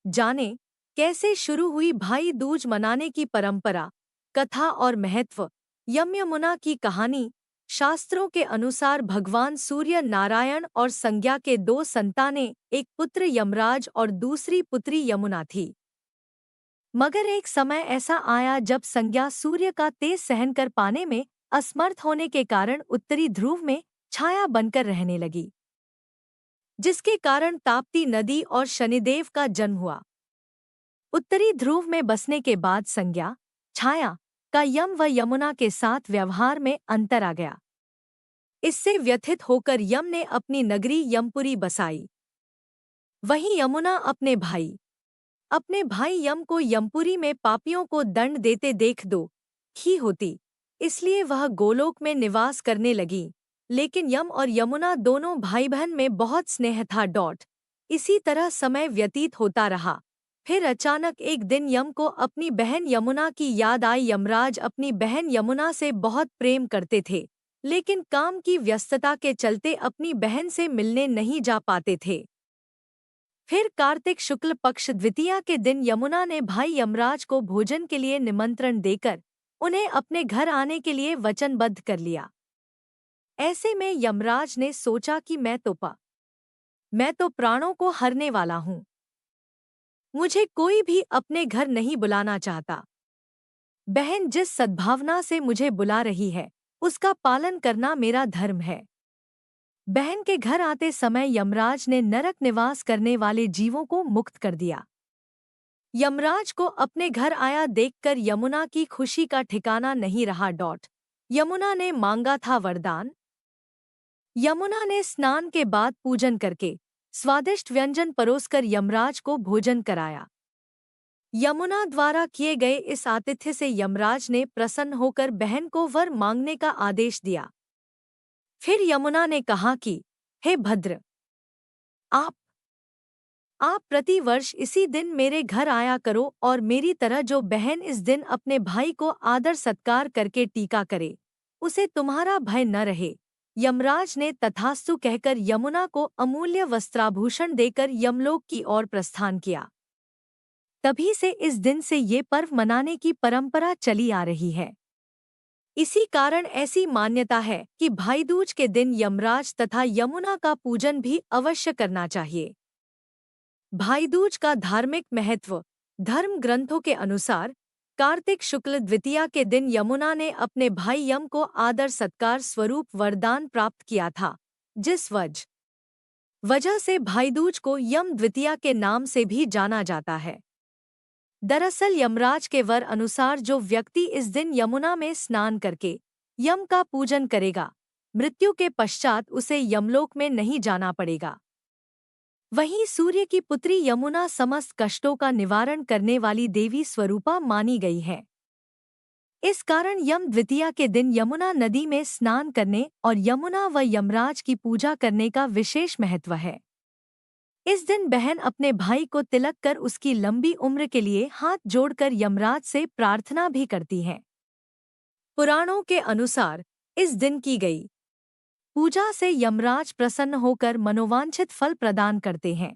जाने कैसे शुरू हुई भाई दूज मनाने की परंपरा, कथा और महत्व। यम-यमुना की कहानी। शास्त्रों के अनुसार भगवान सूर्य नारायण और संज्ञा के दो संतानें, एक पुत्र यमराज और दूसरी पुत्री यमुना थी। मगर एक समय ऐसा आया जब संज्ञा सूर्य का तेज सहन कर पाने में असमर्थ होने के कारण उत्तरी ध्रुव में छाया बनकर रहने लगी, जिसके कारण ताप्ती नदी और शनिदेव का जन्म हुआ। उत्तरी ध्रुव में बसने के बाद संज्ञा, छाया का यम व यमुना के साथ व्यवहार में अंतर आ गया। इससे व्यथित होकर यम ने अपनी नगरी यमपुरी बसाई। वहीं यमुना अपने भाई यम को यमपुरी में पापियों को दंड देते देख दुखी होती, इसलिए वह गोलोक में निवास करने लगी। लेकिन यम और यमुना दोनों भाई बहन में बहुत स्नेह था। इसी तरह समय व्यतीत होता रहा। फिर अचानक एक दिन यम को अपनी बहन यमुना की याद आई। यमराज अपनी बहन यमुना से बहुत प्रेम करते थे, लेकिन काम की व्यस्तता के चलते अपनी बहन से मिलने नहीं जा पाते थे। फिर कार्तिक शुक्ल पक्ष द्वितीया के दिन यमुना ने भाई यमराज को भोजन के लिए निमंत्रण देकर उन्हें अपने घर आने के लिए वचनबद्ध कर लिया। ऐसे में यमराज ने सोचा कि मैं तो प्राणों को हरने वाला हूँ, मुझे कोई भी अपने घर नहीं बुलाना चाहता। बहन जिस सद्भावना से मुझे बुला रही है, उसका पालन करना मेरा धर्म है। बहन के घर आते समय यमराज ने नरक निवास करने वाले जीवों को मुक्त कर दिया। यमराज को अपने घर आया देखकर यमुना की खुशी का ठिकाना नहीं रहा। यमुना ने मांगा था वरदान। यमुना ने स्नान के बाद पूजन करके स्वादिष्ट व्यंजन परोसकर यमराज को भोजन कराया। यमुना द्वारा किए गए इस आतिथ्य से यमराज ने प्रसन्न होकर बहन को वर मांगने का आदेश दिया। फिर यमुना ने कहा कि हे भद्र, आप प्रति वर्ष इसी दिन मेरे घर आया करो और मेरी तरह जो बहन इस दिन अपने भाई को आदर सत्कार करके टीका करे, उसे तुम्हारा भय न रहे। यमराज ने तथास्तु कहकर यमुना को अमूल्य वस्त्राभूषण देकर यमलोक की ओर प्रस्थान किया। तभी से इस दिन से ये पर्व मनाने की परंपरा चली आ रही है। इसी कारण ऐसी मान्यता है कि भाई दूज के दिन यमराज तथा यमुना का पूजन भी अवश्य करना चाहिए। भाई दूज का धार्मिक महत्व। धर्म ग्रंथों के अनुसार कार्तिक शुक्ल द्वितीया के दिन यमुना ने अपने भाई यम को आदर सत्कार स्वरूप वरदान प्राप्त किया था, जिस वजह से भाई दूज को यम द्वितीया के नाम से भी जाना जाता है। दरअसल यमराज के वर अनुसार जो व्यक्ति इस दिन यमुना में स्नान करके यम का पूजन करेगा, मृत्यु के पश्चात उसे यमलोक में नहीं जाना पड़ेगा। वहीं सूर्य की पुत्री यमुना समस्त कष्टों का निवारण करने वाली देवी स्वरूपा मानी गई है। इस कारण यम द्वितीया के दिन यमुना नदी में स्नान करने और यमुना व यमराज की पूजा करने का विशेष महत्व है। इस दिन बहन अपने भाई को तिलक कर उसकी लंबी उम्र के लिए हाथ जोड़कर यमराज से प्रार्थना भी करती है। पुराणों के अनुसार इस दिन की गई पूजा से यमराज प्रसन्न होकर मनोवांछित फल प्रदान करते हैं।